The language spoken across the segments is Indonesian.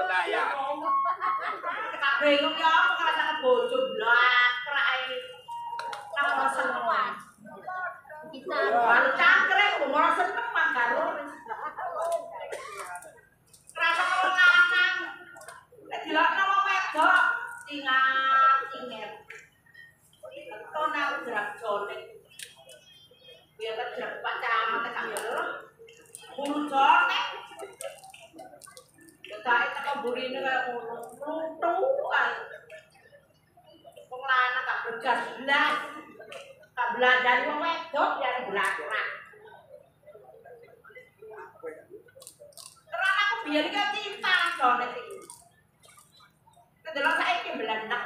kaya. Bingung ya, kalau sama bojo blak, kerai kamu semua. Baru cangkre, umur seneng mangkaro. Kerasa kalau lanang, dilok nama wedok, cingat. Itu nak gerak jone. Biar gerak Pak Camat tak ngelor. Bulu jone. Kae tak burine kaya ngono. Lutuan. Wong lanang tak berjas blas. Tak belajar wong wedok ya blakrak. Karena aku biar iki cinta jone iki. Kedelok saiki belenek.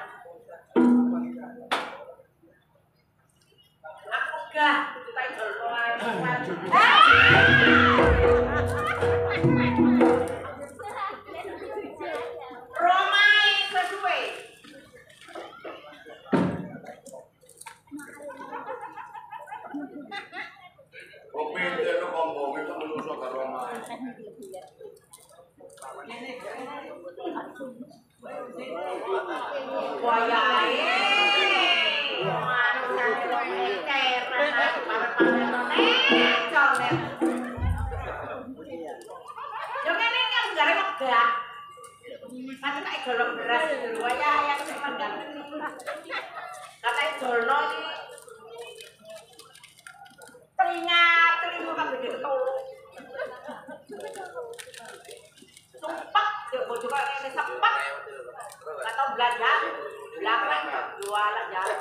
Aku gak tak jolno ae. Romai sesuai. Kopi itu ngomong itu menusuk ke Romai. Kan tak golong beras dulu ya sepenggal. Kata jolno iki telinga kabeh ditolong. Sumpah yo bojo kok ngene sepet. Kata belajar, belakang jualan jalan.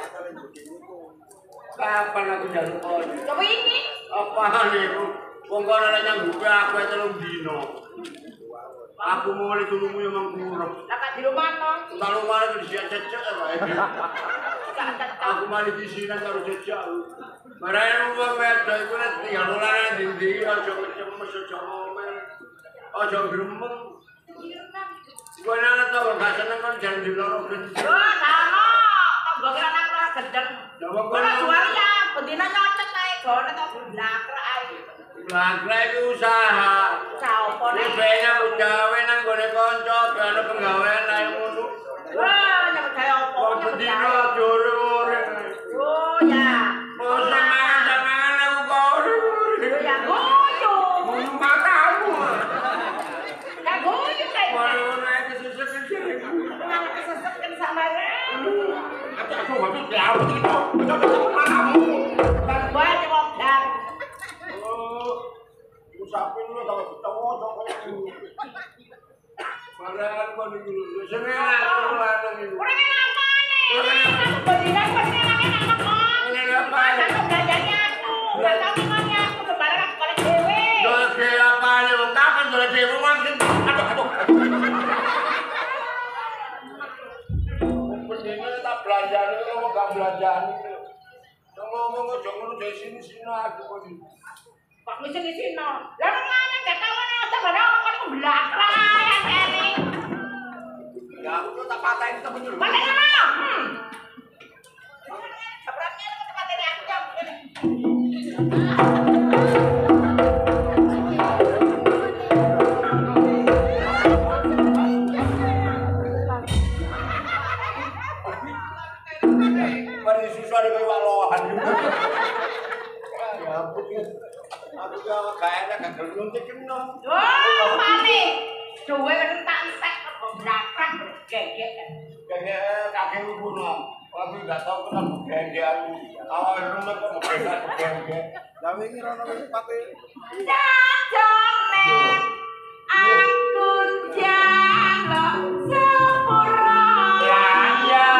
Kapan aku jaluk kau? Coba ini. Apaan itu? Wong kono nek nyanggupe aku 3 dino. Aku mulai tulumu yang mangkurep. Lah di rumah to. Kalau malah di sini cecek bae. Aku malah di sini karo cecek. Marane wong wedok iku nek tinggal mulane ndi-ndi aja kecemes aja ngomel. Aja gremeng. Kowe nek tau gak seneng kan jan diloro gendeng. Oh, sama. Tanggo kira nang ora gendeng. Ora jual ya, bedina nyocet ae gone to blakrak ae. Blakrak iki usaha. Usaha opo nek? Benya gawe nang gone kanca, gane penggawean ae ngono. Wah, nyambut gawe opo? Bedina jore-ore. Oh ya. Oh, sama-sama aku kore. Oh ya, goyo. Matamu. Ya goyo kae. Ngono ae kesesek. Nang kesesek kan samare. Aku habis jauh itu. Coba matamu. Bang bae wong dar. Oh. Usapin lu tau ketemu kaya gitu. Padahal kok niku seneng lanang iki. Ora ngene apane? Bedina pasti enak-enak kok. Enak apa? Aku belajarnya aku. Enggak tahu gimana aku sembarang aku kolek dhewe. Doke apane wong kapan dole dhewe maksud. Aduh. Bedine tak belanjani kok gak belanjani. Ngomong aja ngono dari sini aku kok. Pak mesti di sini. Lah nang mana gak tahu nang sebarang kan belakang ya kene. Ya aku tak patahin temen. Balik mana? Seberangnya ke tempat ini aku jam ini. Mari susah di kayak walohan. Ya ampun. Aku gak enak gak gelung dikeno. Oh, mane. Duwe kan tak entek kok belakang gegek. Kayak kakek ibu no. Aku gak tau kenapa gegek aku. Awal rumah kok gegek. Lah wingi rono wis pate. Jajone. Aku jaluk sepuro. Ya.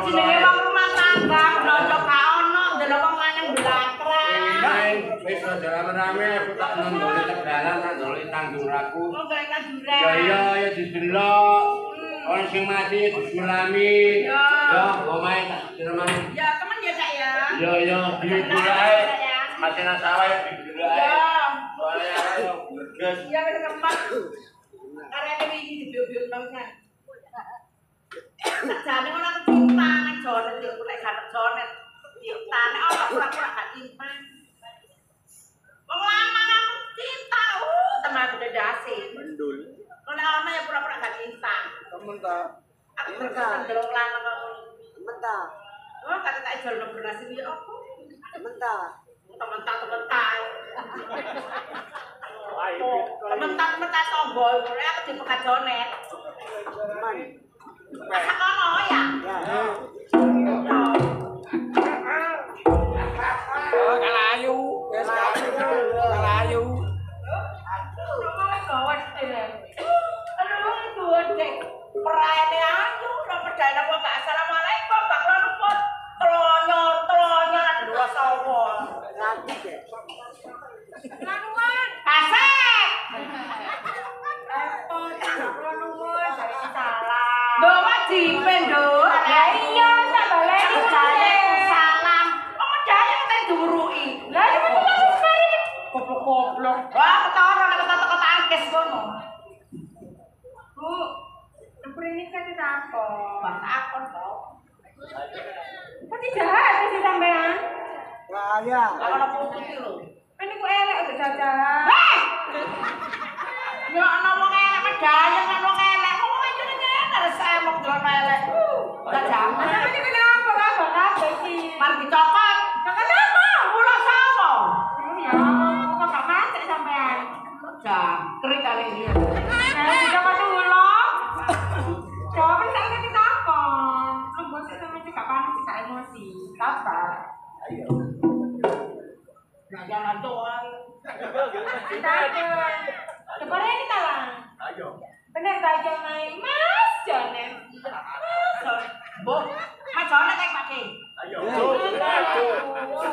jenenge wong rumah tangga, nonjok ka ono, ndelok wong lanang belakang. Wis aja rame-rame aku tak nonton tegalan tak ndolek tangguraku. Oh, golek tanduran. Ya didelok. Orang sing mati disulami. Ya, omahe tak disulami. Ya, temen ya, Kak ya. Ya, didelok. Mati nang sawah ya didelok. Ya. Ayo, gas. Iya, wis keempat. Arek iki dibiu-biu nang kan. Jane ora cinta nang jonet yo nek gak jonet. Cintane ora pura-pura gak cinta. Wong lanang aku cinta, teman udah dasi. Mendul. Kalau ana ya pura-pura gak cinta. Temen ta. Aku ndelok lanang kok. Temen ta. Oh, kata tak jual beras iki opo? Temen ta. Temen-temen. Temen-temen tombol, aku di pekat jonet. Temen. Masa kono ya? Ya. Oh, kalayu. Wes kalayu. Assalamualaikum, Pak Luput. Telonyor, dua sawon. Nanti deh. Lanuan, kasek. Bawa jipen do. Ya iya, sak baleni salam. Oh, medaya kate durui. Lah iki kok mari goblok-goblok. Wah, ketara nek kata-kata angkes kono. Bu, ini kan apa? Bang akon to. Kok jahat sih sampean? Wah, ya. Ana putih iki lho. Ini ku elek udah jajan. Ya ana wong elek medaya kan wong elek. Kok ngene ngene semok dolan elek. Gak jaman. Ini kenapa kabar kabeh iki? Mari dicokot. Cokot apa? Kula sapa? Ya, kok gak mati sampean. Jangkrik kali ini. Nah, dicokot dulu. Coba saya ngerti takon. Lembut sih sama cek panas sih gak emosi. Sabar. Nah, jangan doang. Takon. Coba ini talang. Ayo. Bener tak naik Mas Jonet. Bu, Mas Jonet kayak Pak Ki. Ayo.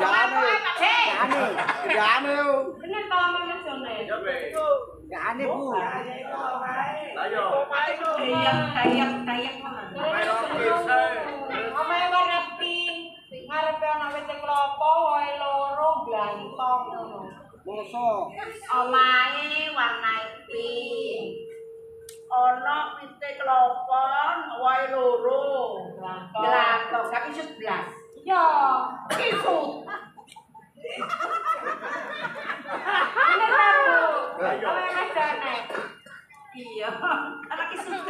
Jangan. Jangan. Jangan. Bener tak Mas Jonet. Jangan, Bu. Ayo. Dayak mana? Omae warna pink. Ngarepe ana wit klopo wae loro blantong ngono. Mosok. Omahe warna pink. Ana wit klopo wae loro. Blantong. Tapi 11. Ya, Isut. bener ta, Bu? Omae Mas Jonet. Iya. Anak isut.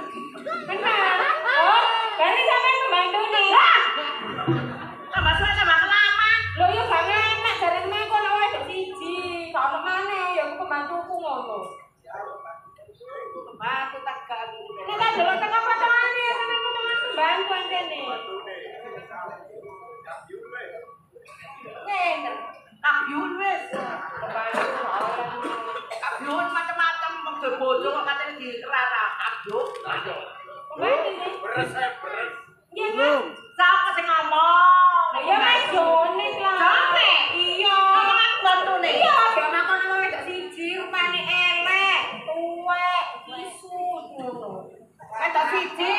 Bener. Oh, berarti sampean pembantu nih. Tambah suwe tambah kelamaan. Lho ya gak enak jarene kok nek wedok siji. Gak ono maneh ya aku pembantuku ngono. Aku tak gali. Nek tak delok tengah potongane sampean potongan pembantu antene. Bener. Kabyun wis. Pembantu orang. Kabyun macam-macam bojo kok katanya dirara. Kabyun. Ayo. Pembantu sih. Beres. Iya kan? Siapa sing ngomong? Lah ya Mas Jonet lah. Jonet? Iya. Ngomong aku bantu nih. Iya, gak makon sama wedok siji, rupane elek, tuwek, isut ngono. Wedok siji.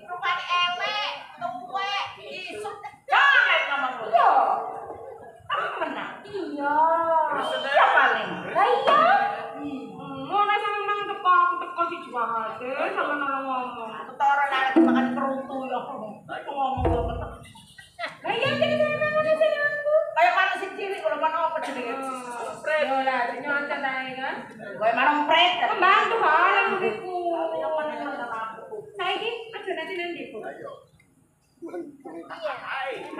Rupane elek, tuwek, isut. Jonet ngomong lu. Iya. Kamu menang. Iya. Iya paling. Lah iya. Ngono sampe nang teko dijuangake sampe nolong ngomong. Ketara lari makan kerutu ya. Ngomong banget. Lah iya jadi sampe ngono senengku. Kayak mana si cilik kalau mana apa jenenge? Pret. Yo lah, nyontek ae kan. Kayak mana pret. Pembantu bareng iku. Yang mana yang aku. Saiki aja nanti nanti Bu. Kan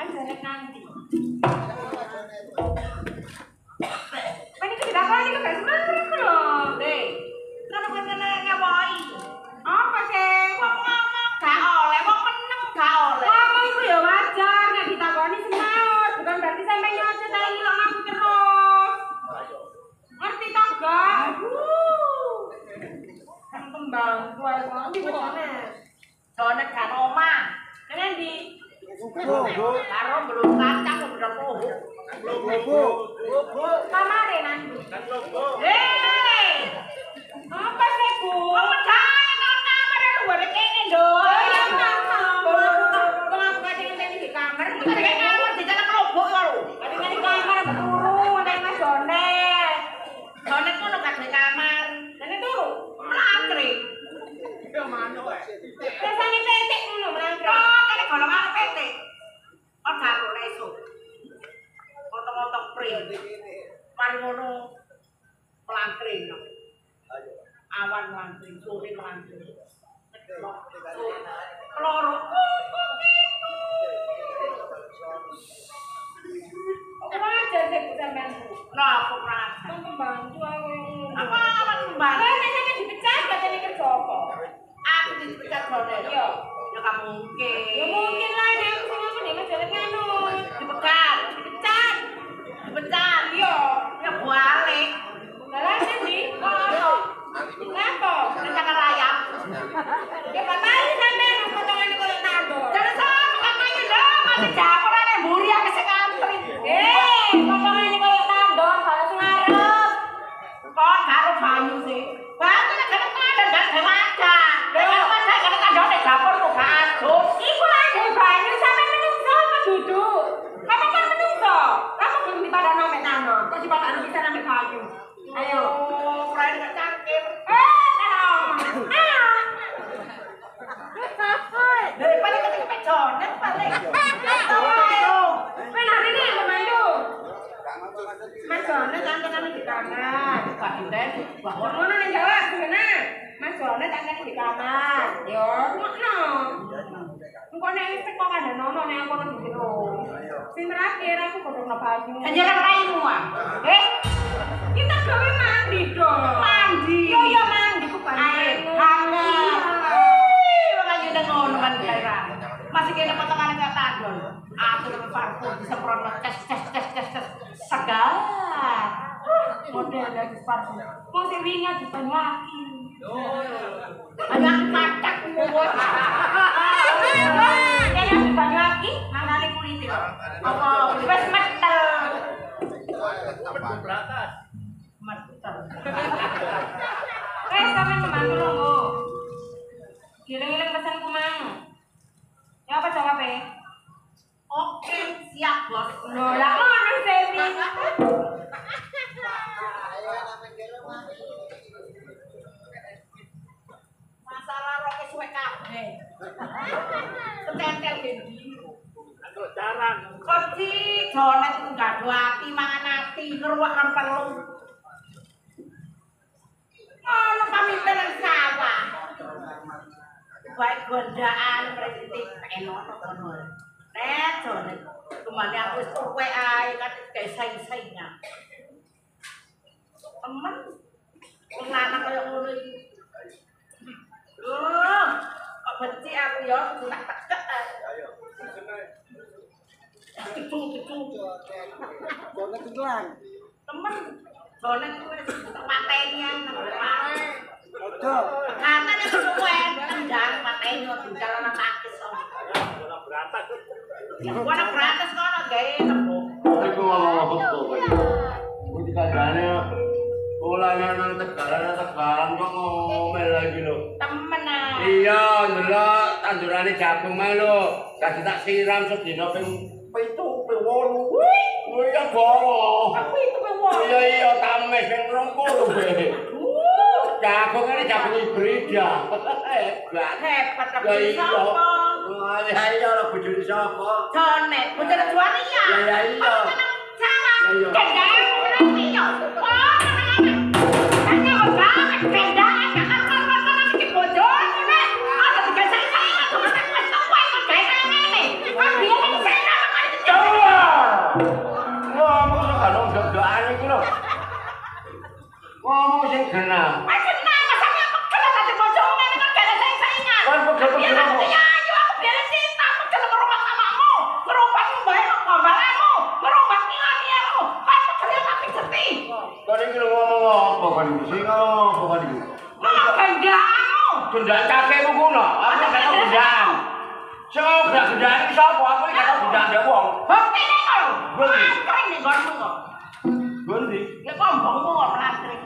jalan nanti. Kan itu tidak apa ini kan semangat loh. Deh. Kan kene ngawai. Apa sih? Wong ngomong gak oleh, wong meneng gak oleh. Ngomong itu ya wajar, nek ditakoni semangat. Bukan berarti sampai nyocot ae ngilok aku terus. Ngerti tak gak? Kan pembantu ae kok. Ndi bojone? Jonet gak omah. Kene ndi? Karo belum kacang udah poho. Kamare nanti. Hei. Apa sih, Bu? Kamu jangan kamar lu ada kene dong. Ya, Mama. Kalau kadang tadi di kamar, Kita di kamar di jalan kelobok ya lu. kadang di kamar turu, tadi Mas Jonet. Soalnya kono gak di kamar. Tadi turu. Melantri. Rasanya petek dulu melangkah. Oh, kene golongan PT. Oh, gak iso. Otok-otok print. Mari ngono melantri. Awan melantri, sore melantri. Keloro. Kurang ajar deh sampean. Nah, aku merasa. Pembantu aku. Apa kembali? Lah nek sampean dipecat katanya kerja apa? Aku dipecat Jonet. Iya. Ya gak mungkin. Ya mungkin lah nek aku sing ngomong nek Mas Jonet nganut. Dipecat. Dipecat. Dipecat. Iya. Ya balik. Lah sih, kok apa? Kenapa? Rencana rayap. Ya bapak sampean potongan koyo tandor. Jangan sama kakaknya dong. Masih dapur ada buri aku sekantri. Potongan koyo tandor, kalau sing ngarep. Kok karo banyu sih? Banyu nek gak ada gak sengaja. Nek gak sengaja gak ada di dapur kok gak adus. Iku ada banyu sampe menungso apa duduk? Kamu kan menungso. Kamu belum dipadano mek tandor. Kok dipadano bisa nang banyu? Ayo. Oh, kurang gak cangkem. Daripada kita kepek Jonet paling. Wen hari ini pemandu. Mas Jonet tangkane di kamar. Gak dilen. Bahwa Ngono ning jawab gimana? Mas Jonet tangkane di kamar. Yo, ngono. Engko nek wis teko kandhanono nek aku nang jero. Sing terakhir aku godhongno banyu. anjaran raimu ah. Kita gawe mandi dong. Mandi. Yo yo mandi ku Air banyu. hangat. Makanya udah ngono kan kira. Masih kena potongan kayak tandon. Aku dengan parfum disemprot tes segar. Model lagi parfum. Mau sing wingi di Banyuwangi. Banyak macak kuat. Kayaknya di Banyuwangi. Nangani kulit itu. Apa wis metel. Meter. Sampeyan membantu lho. Giling-giling pesanku mang. Ya apa jawabnya? Oke, siap bos. Loh, lah ngono Semi. Masalah roke suwe kabeh. Ketentel gendi. Kok sih Jonet itu gak ada hati, mangan hati, ngeruak kan perlu. Ono pamimpin yang sawah. Baik gondaan, merintik, enak kono. Nek Jonet, kembali aku wis tuwe ae kan kayak saing-saingan. Temen wong lanang kaya ngono iki. Kok benci aku ya, tak tekek. Kecung-kecung. Jonet tenggelam. Temen Jonet itu wis tak pateni nang depan. Ojo. Kata nek suwen, ndang pateni kok jalan takis. Gua nak beratas kono gawe tembok. Iku ngomong apa tuh? Iku dikandane ulangnya nang Tegalan kok ngomel lagi lho. Temenan. Iya, ndelok tandurane jagung mah lho. Dadi tak siram sedina ping 7 ping 8. Wih, ya bawa. Aku itu wong. Iya tames ping 20 be. Jagung ini jagung hibrida. Hebat. Hebat Ya tapi iya. sapa? Ya iya lah bojone sapa? Jonet, bojone juara ya. Ya iya. Salah. Ya iya. Kendang ngerti yo. Oh, hanya banget kendang kakak iki bojone nek. Ada tiga saya aku nek wis tuwa iku gawe ngene. Kan biyen iki saya kan itu. Ngomong karo gagane iki lho. Ngomong sing genah. Aku nang sampe aku kena dadi bojone kan gawe saya. Kan pegel-pegel kok. Ya ayo aku biyen sih tak pegel ngerubah samamu. Ngerubah bae kok ngombalmu. Ngerubah niatmu. Kan pegel tapi seti. Kan iki lho ngomong apa kan iki? Sing ngomong apa kan iki? Mau gendangmu. Gendang kakekmu kuno. Aku gak tau gendang. Sing gak gendang iki sapa? Aku iki ada wong. Buktine kok lho. Bukti. Kering nek gonmu kok. Gondi. Ya kombongmu kok plastrik.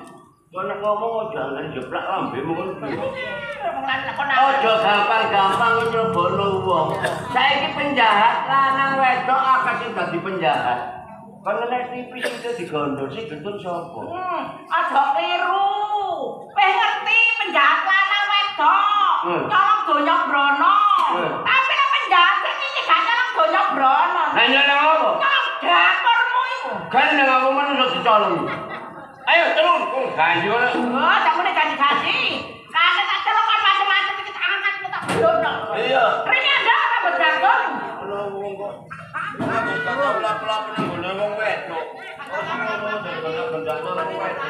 Kau nak ngomong jangan jeplak lambemu kan. Ojo gampang-gampang nyobono wong. Saiki penjahat lanang wedok akeh sing dadi penjahat. Kon nek tipis itu digondol sing getun sapa? Aja kliru. Wis ngerti penjahat lanang wedok. Colong donya brono. Tapi nek penjahat iki gak colong donya brono. Lah nyolong apa? Dapurmu iku. Kan nang aku menurut dicolong. Ayo turun, ganti ora. Oh, takune ganti-ganti. Kagak tak celok macam-macam iki tak angkat tak blondok. Iya. Rene anda apa berjagon? Ono wong kok. Kata ulap-ulap nang ngene wong wedok. Ono jago-jago wong wedok.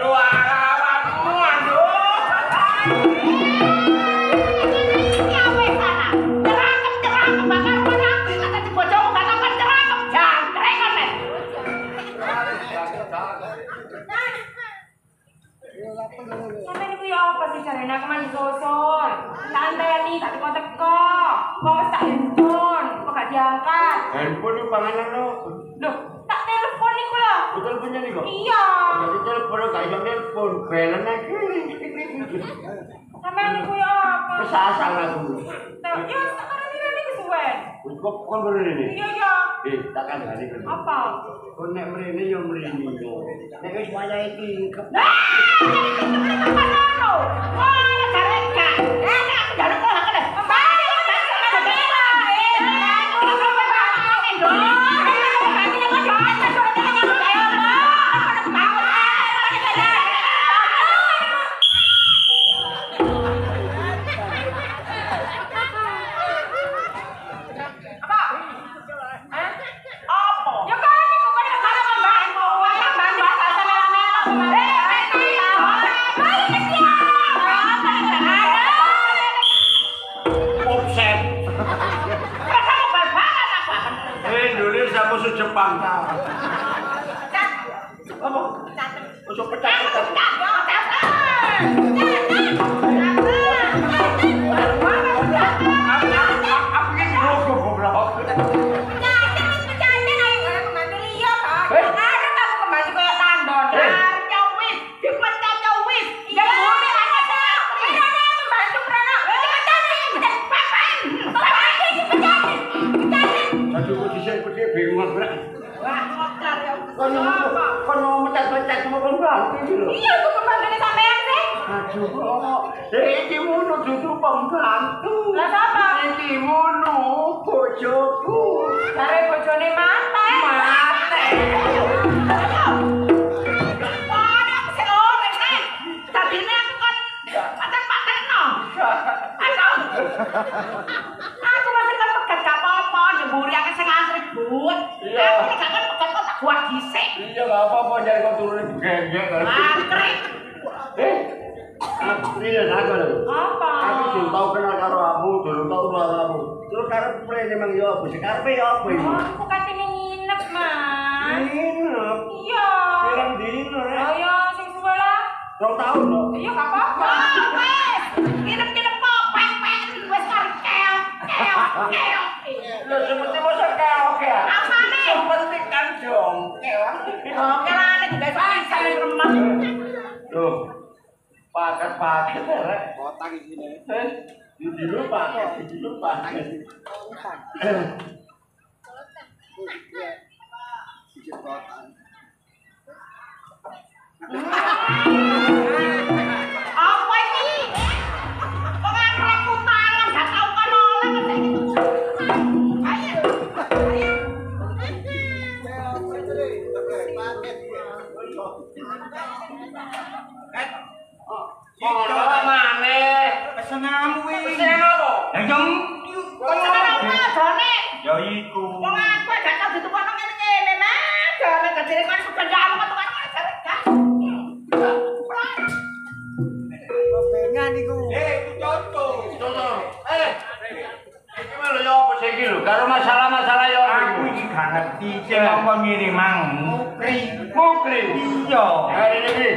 Lu awakmu aduh. Kawe sana. Terangkep bakar menanti kata di bojomu kata terangkep jangkrik kon men. Sampai niku ya apa sih carane aku mandi sosor. Tanteni tak teko-teko. Kok wis tak handphone, kok gak diangkat. Handphone iki panganan lho. Loh, tak telepon niku lho. Betul punya nih kok. Iya. Jadi telepon gak iso telepon, belen lagi. Sampai niku ya apa? Kesasar aku. Ya sekarang ini kesuwen. Kok kon bener ini? Iya ya. Takkan hari kan. Apa? Kon nek mrene yo mrene yo. Nek wis wayahe tingkep. Indonesia musuh Jepang. Apa? Musuh pecah-pecah. Apa ini logo goblok? Bingung berat. Wah, kocar ya. Kon mau mecat-mecat sama kon berarti lho. Iya, aku pembantu sampean sih. Aduh kok. Iki ngono dudu pembantu. Lah sapa? Iki ngono bojoku. Kare bojone mate. Mate. Wah, aku sing ora kan. Tadine aku kan paten-pateno. Aduh. Aku masih kan pegat gak apa-apa, nyemburi akeh sing antri but. Aku nek gak pegat kok tak buat dhisik. Iya enggak apa-apa jangan kau turunin gegek kan. Antri. Iya aku lho. Apa? Aku durung tau kenal karo kamu, durung tau kenal kamu. Terus karep mrene mang yo apa sih? Karepe yo apa iki? Oh, aku katene nginep, Mas. Nginep. Iya. Pirang dino rek? Oh iya, sing suwe lah. 2 tahun lho. Iya, gak apa-apa. Wes, nginep-nginep kok pek-pek wis karo keok. Lho seperti masa keok ya? Apane? Seperti kan jongkel. Oke lah, nek juga bisa remah. Loh. Paket rek. Kotak di sini. Di dulu paket, di dulu paket. Sisi kotak. Apa iki? Kok aku tangan gak tau kan oleh kok iki. Ayo. Kok maneh? Pesenamu iki. Pesen apa? Lah jom Jane. ya iku. Wong aku gak tau ditukono ngene-ngene, Mas. Jane kecil kan kepenjamu kok tukang ajar gak. Pengen iku. Iku contoh. Contoh. Iki mah lho yo apa sih iki lho? Karo masalah-masalah yo Aku iki gak ngerti sing ngomong ngene mang. Mukri. Iya. Hari ini.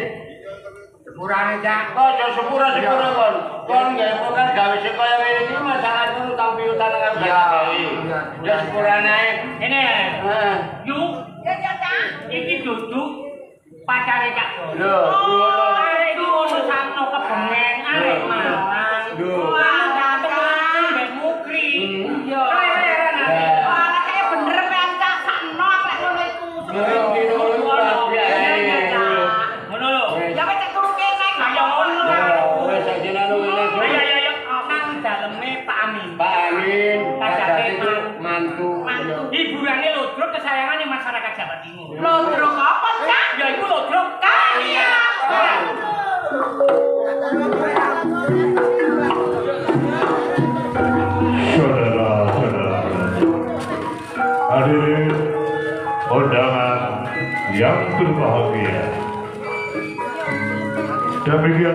Sepurane cak. Aja sepura kon. Kon gawe pokan gawe sing kaya ngene iki masalah itu utang piutang karo gawe. Ya sepura naik. Ini yuk Ya Cak. iki duduk pacare Cak Dono. Loh, Arek iki ono sakno kebengen arek mangan. Duh. Wah, dateng mbek mukri. Iya. Wah, kayak bener kan Cak sakno lek ngono iku. Ngono lho. Ya wis turu kene kaya ngono. Wes sakjane lu Ayo ayo ayo nang daleme Pak Amin. Pak Amin, Kajate itu mantu. Hiburane lodrok kesayangane masyarakat Jawa Timur. Lodrok apa Cak? Ya iku lodrok Kaya. Saudara-saudara, hadirin undangan yang berbahagia. Demikian